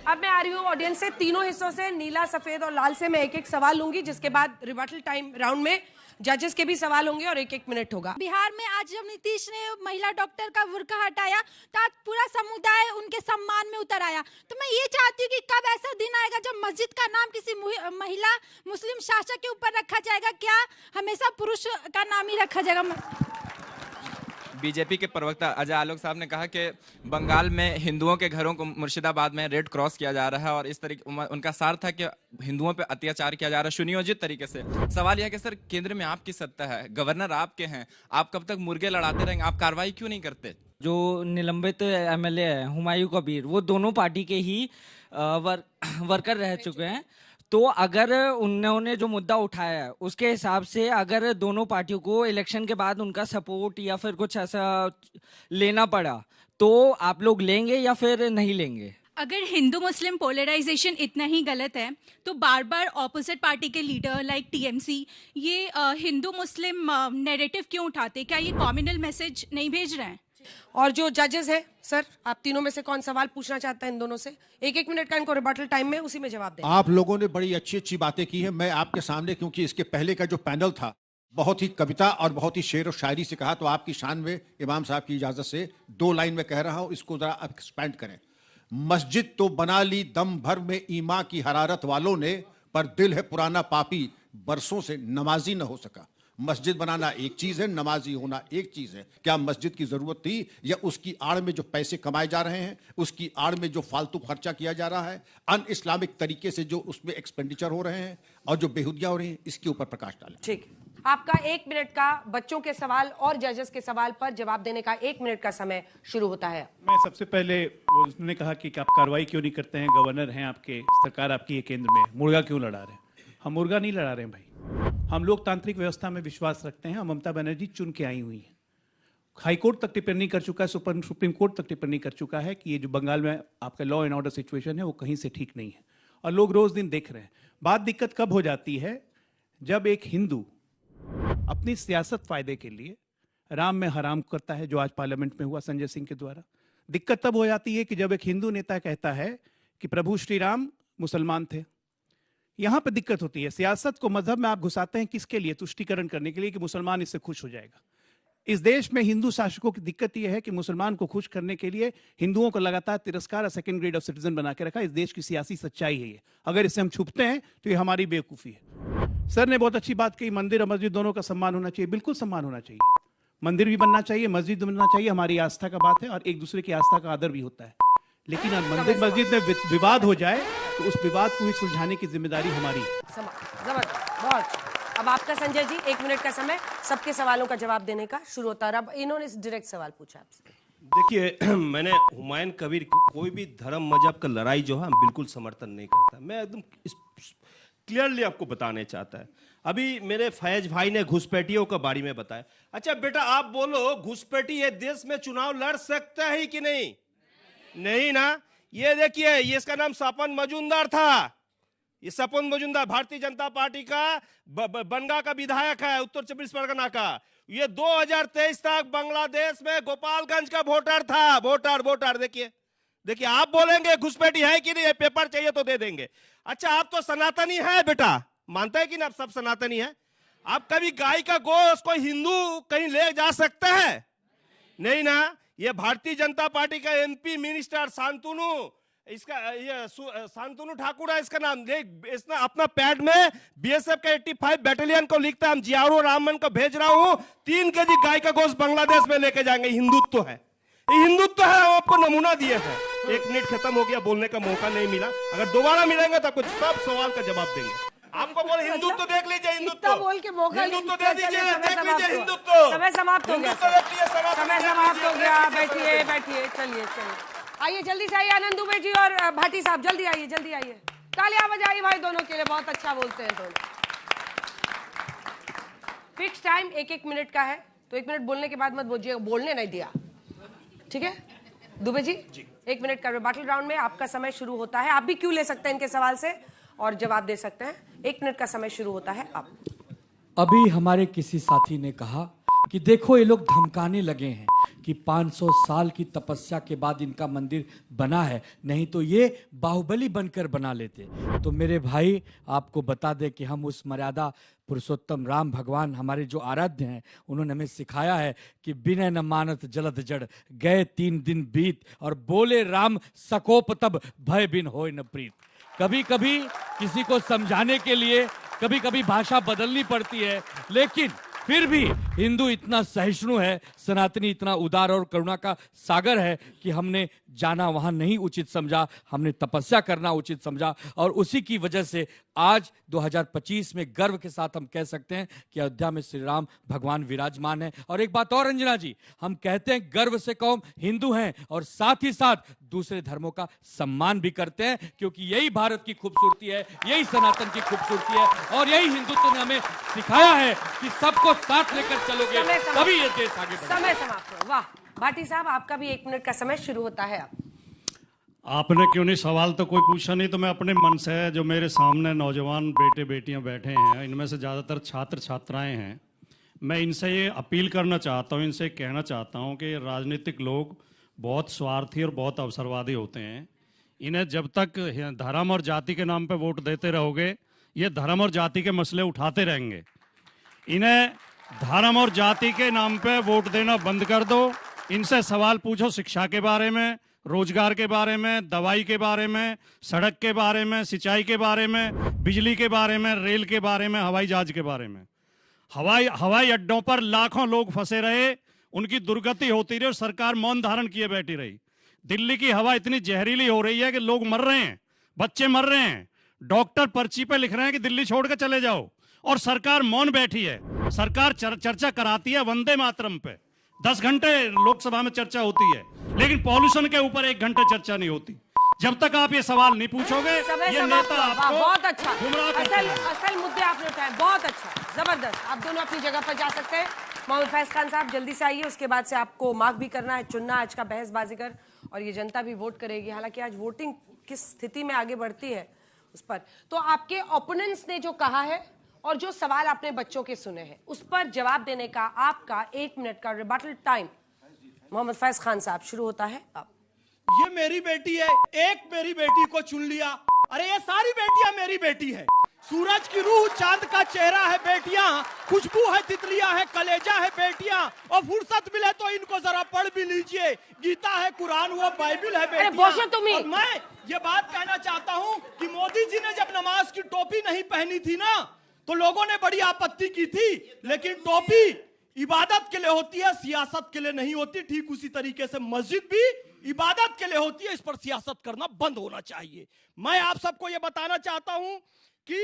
अब मैं आ रही हूँ ऑडियंस से, तीनों हिस्सों से, नीला, सफेद और लाल से मैं एक एक सवाल लूंगी, जिसके बाद रिबटल टाइम राउंड में जजेस के भी सवाल होंगे और एक एक मिनट होगा। बिहार में आज जब नीतीश ने महिला डॉक्टर का बुर्का हटाया तो आज पूरा समुदाय उनके सम्मान में उतर आया। तो मैं ये चाहती हूँ कि कब ऐसा दिन आएगा जब मस्जिद का नाम किसी महिला मुस्लिम शासक के ऊपर रखा जाएगा? क्या हमेशा पुरुष का नाम ही रखा जाएगा? बीजेपी के प्रवक्ता अजय आलोक साहब ने कहा कि बंगाल में हिंदुओं के घरों को मुर्शिदाबाद में रेड क्रॉस किया जा रहा है और इस तरीके उनका सार था कि हिंदुओं पे अत्याचार किया जा रहा है सुनियोजित तरीके से। सवाल यह है कि सर, केंद्र में आपकी सत्ता है, गवर्नर आपके हैं, आप कब तक मुर्गे लड़ाते रहेंगे? आप कार्रवाई क्यों नहीं करते? जो निलंबित एमएलए है हुमायूं कबीर, वो दोनों पार्टी के ही वर्कर रह चुके हैं। तो अगर उन्होंने जो मुद्दा उठाया है उसके हिसाब से अगर दोनों पार्टियों को इलेक्शन के बाद उनका सपोर्ट या फिर कुछ ऐसा लेना पड़ा तो आप लोग लेंगे या फिर नहीं लेंगे? अगर हिंदू मुस्लिम पोलराइजेशन इतना ही गलत है तो बार बार ऑपोजिट पार्टी के लीडर लाइक टीएमसी ये हिंदू मुस्लिम नैरेटिव क्यों उठाते? क्या ये कॉम्युनल मैसेज नहीं भेज रहे हैं? और जो जजेस हैं, सर, आप तीनों में से कौन सवाल पूछना चाहता है इन दोनों से? एक एक मिनट का इनको रिबटल टाइम में, उसी में जवाब दें। आप लोगों ने बड़ी अच्छी अच्छी बातें की हैं। मैं आपके सामने, क्योंकि इसके पहले का जो पैनल था बहुत ही कविता और बहुत ही शेर और शायरी से कहा, तो आपकी शान में इमाम साहब की इजाजत से 2 लाइन में कह रहा हूं, इसको जरा आप एक्सपेंड करें। मस्जिद तो बना ली दम भर में ईमा की हरारत वालों ने, पर दिल है पुराना पापी बरसों से नमाजी न हो सका। मस्जिद बनाना एक चीज है, नमाजी होना एक चीज है। क्या मस्जिद की जरूरत थी, या उसकी आड़ में जो पैसे कमाए जा रहे हैं, उसकी आड़ में जो फालतू खर्चा किया जा रहा है, अन इस्लामिक तरीके से जो उसमें एक्सपेंडिचर हो रहे हैं और जो बेहुदियां हो रही हैं, इसके ऊपर प्रकाश डालें। ठीक, आपका 1 मिनट का बच्चों के सवाल और जजेस के सवाल पर जवाब देने का 1 मिनट का समय शुरू होता है। मैं सबसे पहले, उसने कहा कि आप कार्रवाई क्यों नहीं करते हैं, गवर्नर हैं आपके, सरकार आपकी है केंद्र में, मुर्गा क्यों लड़ा रहे हैं? हम मुर्गा नहीं लड़ा रहे हैं भाई, हम लोकतांत्रिक व्यवस्था में विश्वास रखते हैं। ममता बनर्जी चुन के आई हुई हैं। हाईकोर्ट तक टिप्पणी कर चुका है, सुप्रीम कोर्ट तक टिप्पणी कर चुका है कि ये जो बंगाल में आपका लॉ एंड ऑर्डर सिचुएशन है वो कहीं से ठीक नहीं है, और लोग रोज दिन देख रहे हैं। बात दिक्कत कब हो जाती है, जब एक हिंदू अपनी सियासत फायदे के लिए राम में हराम करता है, जो आज पार्लियामेंट में हुआ संजय सिंह के द्वारा। दिक्कत तब हो जाती है कि जब एक हिंदू नेता कहता है कि प्रभु श्री राम मुसलमान थे। यहां पे दिक्कत होती है। सियासत को मजहब में आप घुसाते हैं किसके लिए? तुष्टीकरण करने के लिए कि मुसलमान इससे खुश हो जाएगा। इस देश में हिंदू शासकों की दिक्कत यह है कि मुसलमान को खुश करने के लिए हिंदुओं को लगातार तिरस्कार और सेकंड ग्रेड ऑफ सिटीजन बना के रखा। इस देश की सियासी सच्चाई है ये। अगर इससे हम छुपते हैं तो ये हमारी बेवकूफी है। सर ने बहुत अच्छी बात कही, मंदिर और मस्जिद दोनों का सम्मान होना चाहिए। बिल्कुल सम्मान होना चाहिए, मंदिर भी बनना चाहिए, मस्जिद बनना चाहिए, हमारी आस्था का बात है और एक दूसरे की आस्था का आदर भी होता है। लेकिन मंदिर मस्जिद में विवाद हो जाए तो उस विवाद को भी सुलझाने की जिम्मेदारी हमारी है। जबरदस्त, बहुत। अब आपका संजय जी 1 मिनट का समय सबके सवालों का जवाब देने का शुरू होता है। अब इन्होंने डायरेक्ट सवाल पूछा आपसे। देखिए, मैंने हुमायूं कबीर कोई भी धर्म मजहब का लड़ाई जो है हम बिल्कुल समर्थन नहीं करता। मैं एकदम क्लियरली आपको बताने चाहता है। अभी मेरे फैज भाई ने घुसपैठियों के बारे में बताया। अच्छा बेटा, आप बोलो, घुसपैठी ये देश में चुनाव लड़ सकता है कि नहीं? नहीं ना। ये देखिए, ये इसका नाम सपन मजूमदार था। ये सपन मजूमदार भारतीय जनता पार्टी का बनगा का विधायक है, उत्तर 24 परगना का। ये 2023 तक बांग्लादेश में गोपालगंज का वोटर था। वोटर देखिए देखिए, आप बोलेंगे घुसपैठी है कि नहीं, पेपर चाहिए तो दे देंगे। अच्छा, आप तो सनातनी है बेटा, मानता है कि ना आप सब सनातनी है? आप कभी गाय का गोश्त कोई हिंदू कहीं ले जा सकता है? नहीं ना। ये भारतीय जनता पार्टी का एमपी मिनिस्टर शांतनु, इसका ये शांतनु ठाकुर है इसका नाम। इसने अपना पैड में बीएसएफ का 85 बैटालियन को लिखता है, हम जियाउर रहमान को भेज रहा हूं, 3 केजी गाय का गोश्त बांग्लादेश में लेके जाएंगे। हिंदुत्व है, हिंदुत्व है। आपको नमूना दिए हैं। 1 मिनट खत्म हो गया, बोलने का मौका नहीं मिला। अगर दोबारा मिलेंगे तो कुछ सब सवाल का जवाब देंगे। आपको बोले हिंदुत्व देख लीजिए, हिंदुत्व बोल के मौका हिंदुत्व दे दीजिए, देख लीजिए हिंदुत्व। समय समाप्त हो गया, समय समाप्त हो गया। बैठिए, चलिए। आइए जल्दी से आइए, आनंद दुबे जी और भाटी साहब, जल्दी आइए। तालियां बजाइए भाई दोनों के लिए, बहुत अच्छा बोलते हैं दोनों। फिक्स टाइम 1 मिनट का है, तो 1 मिनट बोलने के बाद मत बोलिएगा, बोलने नहीं दिया, ठीक है? दुबे जी 1 मिनट का रिबटल राउंड में आपका समय शुरू होता है। आप भी क्यों ले सकते हैं इनके सवाल से और जवाब दे सकते हैं। 1 मिनट का समय शुरू होता है अब। अभी हमारे किसी साथी ने कहा कि देखो ये लोग धमकाने लगे हैं कि 500 साल की तपस्या के बाद इनका मंदिर बना है, नहीं तो ये बाहुबली बनकर बना लेते। तो मेरे भाई आपको बता दें कि हम उस मर्यादा पुरुषोत्तम राम भगवान हमारे जो आराध्य हैं, उन्होंने हमें सिखाया है कि बिनय न मानत जलद जड़, गए 3 दिन बीत, और बोले राम सकोप तब, भय बिन होय न प्रीत। कभी कभी किसी को समझाने के लिए कभी कभी भाषा बदलनी पड़ती है, लेकिन फिर भी हिंदू इतना सहिष्णु है, सनातनी इतना उदार और करुणा का सागर है कि हमने जाना वहां नहीं उचित समझा, हमने तपस्या करना उचित समझा। और उसी की वजह से आज 2025 में गर्व के साथ हम कह सकते हैं कि अयोध्या में श्री राम भगवान विराजमान है। और एक बात और अंजना जी, हम कहते हैं गर्व से कौम हिंदू हैं, और साथ ही साथ दूसरे धर्मों का सम्मान भी करते हैं, क्योंकि यही भारत की खूबसूरती है, यही सनातन की खूबसूरती है, और यही हिंदुत्व ने हमें सिखाया है कि सबको साथ लेकर चलोगे तभी ये देश आगे बढ़ेगा। समय समाप्त हो। वाह भाटी साहब, आपका भी 1 मिनट का समय शुरू होता है अब। आपने क्यों नहीं, सवाल तो कोई पूछा नहीं, तो मैं अपने मन से, जो मेरे सामने नौजवान बेटे बेटियां बैठे हैं, इनमें से ज़्यादातर छात्र छात्राएं हैं, मैं इनसे ये अपील करना चाहता हूं, इनसे कहना चाहता हूं कि राजनीतिक लोग बहुत स्वार्थी और बहुत अवसरवादी होते हैं। इन्हें जब तक धर्म और जाति के नाम पे वोट देते रहोगे, ये धर्म और जाति के मसले उठाते रहेंगे। इन्हें धर्म और जाति के नाम पे वोट देना बंद कर दो। इनसे सवाल पूछो शिक्षा के बारे में, रोजगार के बारे में, दवाई के बारे में, सड़क के बारे में, सिंचाई के बारे में, बिजली के बारे में, रेल के बारे में, हवाई जहाज के बारे में। हवाई अड्डों पर लाखों लोग फंसे रहे, उनकी दुर्गति होती रही और सरकार मौन धारण किए बैठी रही। दिल्ली की हवा इतनी जहरीली हो रही है कि लोग मर रहे हैं, बच्चे मर रहे हैं, डॉक्टर पर्ची पे लिख रहे हैं कि दिल्ली छोड़कर चले जाओ, और सरकार मौन बैठी है। सरकार चर्चा कराती है वंदे मातरम पे, 10 घंटे लोकसभा में चर्चा होती है, लेकिन पॉल्यूशन के ऊपर 1 घंटे चर्चा नहीं होती। जब तक आप ये सवाल नहीं पूछोगे, ये नेता आपको बहुत अच्छा, गुमराह करते हैं। असल मुद्दे आपने उठाए, बहुत अच्छा, जबरदस्त। आप दोनों अपनी जगह पर जा सकते हैं। मोहम्मद फैज खान साहब जल्दी से आइए, उसके बाद से आपको मार्क भी करना है, चुनना आज का बहस बाजीगर, और ये जनता भी वोट करेगी। हालांकि आज वोटिंग किस स्थिति में आगे बढ़ती है उस पर, तो आपके ओपोनेंट्स ने जो कहा है और जो सवाल आपने बच्चों के सुने हैं, उस पर जवाब देने का आपका 1 मिनट का रिबटल टाइम मोहम्मद फैज खान साहब शुरू होता है अब। ये मेरी बेटी है, एक मेरी बेटी को चुन लिया। अरे ये सारी बेटियां मेरी बेटी है। सूरज की रूह, चांद का चेहरा है बेटियां, खुशबू है, तितलियां है, कलेजा है बेटियां, और फुर्सत मिले तो इनको जरा पढ़ भी लीजिए। गीता है, कुरान हुआ, बाइबिल है बेटियां। और मैं ये बात कहना चाहता हूं कि मोदी जी ने जब नमाज की टोपी नहीं पहनी थी ना, तो लोगों ने बड़ी आपत्ति की थी, लेकिन टोपी इबादत के लिए होती है, सियासत के लिए नहीं होती। ठीक उसी तरीके से मस्जिद भी इबादत के लिए होती है, इस पर सियासत करना बंद होना चाहिए। मैं आप सबको यह बताना चाहता हूं कि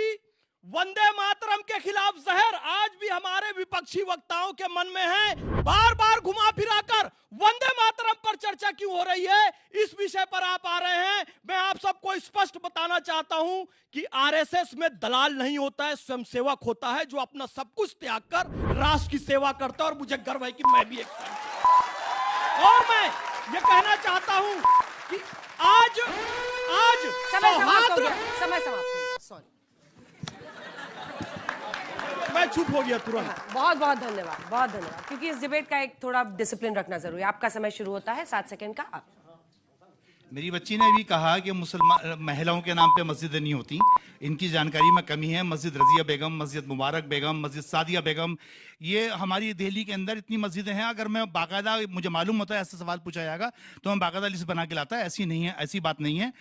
वंदे मातरम के खिलाफ जहर आज भी हमारे विपक्षी वक्ताओं के मन में है। बार बार घुमा फिरा कर वंदे मातरम पर चर्चा क्यों हो रही है, इस विषय पर आप आ रहे हैं। मैं आप सबको स्पष्ट बताना चाहता हूं कि आरएसएस में दलाल नहीं होता है, स्वयंसेवक होता है, जो अपना सब कुछ त्याग कर राष्ट्र की सेवा करता है, और मुझे गर्व है कि मैं भी एक स्वयंसेवक। और मैं ये कहना चाहता हूं कि आज समय समाप्त हो गया, सॉरी, मैं चुप हो गया तुरंत। बहुत बहुत धन्यवाद, बहुत धन्यवाद, क्योंकि इस डिबेट का एक थोड़ा डिसिप्लिन रखना जरूरी है। आपका समय शुरू होता है 7 सेकंड का अब। मेरी बच्ची ने भी कहा कि मुसलमान महिलाओं के नाम पे मस्जिदें नहीं होती, इनकी जानकारी में कमी है। मस्जिद रजिया बेगम, मस्जिद मुबारक बेगम, मस्जिद सादिया बेगम, ये हमारी दिल्ली के अंदर इतनी मस्जिदें हैं। अगर मैं बाकायदा, मुझे मालूम होता है ऐसा सवाल पूछा जाएगा तो मैं बाकायदा लिस्ट बना के लाता है। ऐसी नहीं है, ऐसी बात नहीं है।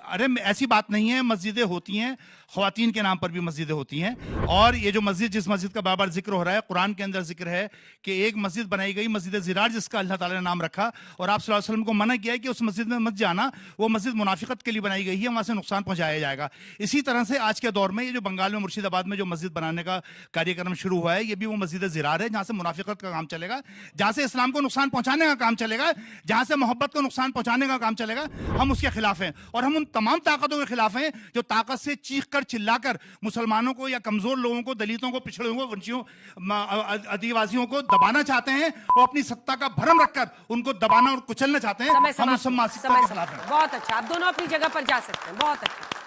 अरे ऐसी बात नहीं है, मस्जिदें होती हैं, ख्वातीन के नाम पर भी मस्जिदें होती हैं। और ये जो मस्जिद, जिस मस्जिद का बार बार जिक्र हो रहा है, कुरान के अंदर जिक्र है कि एक मस्जिद बनाई गई, मस्जिद ज़िरार, जिसका अल्लाह ताला ने नाम रखा, और आप सल्लल्लाहु अलैहि वसल्लम को मना किया है कि उस मस्जिद में मत जाना, वो मस्जिद मुनाफिकत के लिए बनाई गई है, वहां से नुकसान पहुंचाया जाएगा। इसी तरह से आज के दौर में ये जो बंगाल में मुर्शिदाबाद में जो मस्जिद बनाने का कार्यक्रम शुरू हुआ है, ये भी वो मस्जिद ज़िरार है, जहां से मुनाफिकत का काम चलेगा, जहां से इस्लाम को नुकसान पहुंचाने का काम चलेगा, जहां से मोहब्बत को नुकसान पहुंचाने का काम चलेगा। हम उसके खिलाफ हैं, और हम उन तमाम ताकतों के खिलाफ हैं जो ताकत से चीख कर चिल्लाकर मुसलमानों को या कमजोर लोगों को, दलितों को, पिछड़ों को, वंचियों, आदिवासियों को दबाना चाहते हैं, और अपनी सत्ता का भरम रखकर उनको दबाना और कुचलना चाहते हैं। हम उस मानसिकता के खिलाफ हैं। बहुत अच्छा, आप दोनों अपनी जगह पर जा सकते हैं। बहुत अच्छा।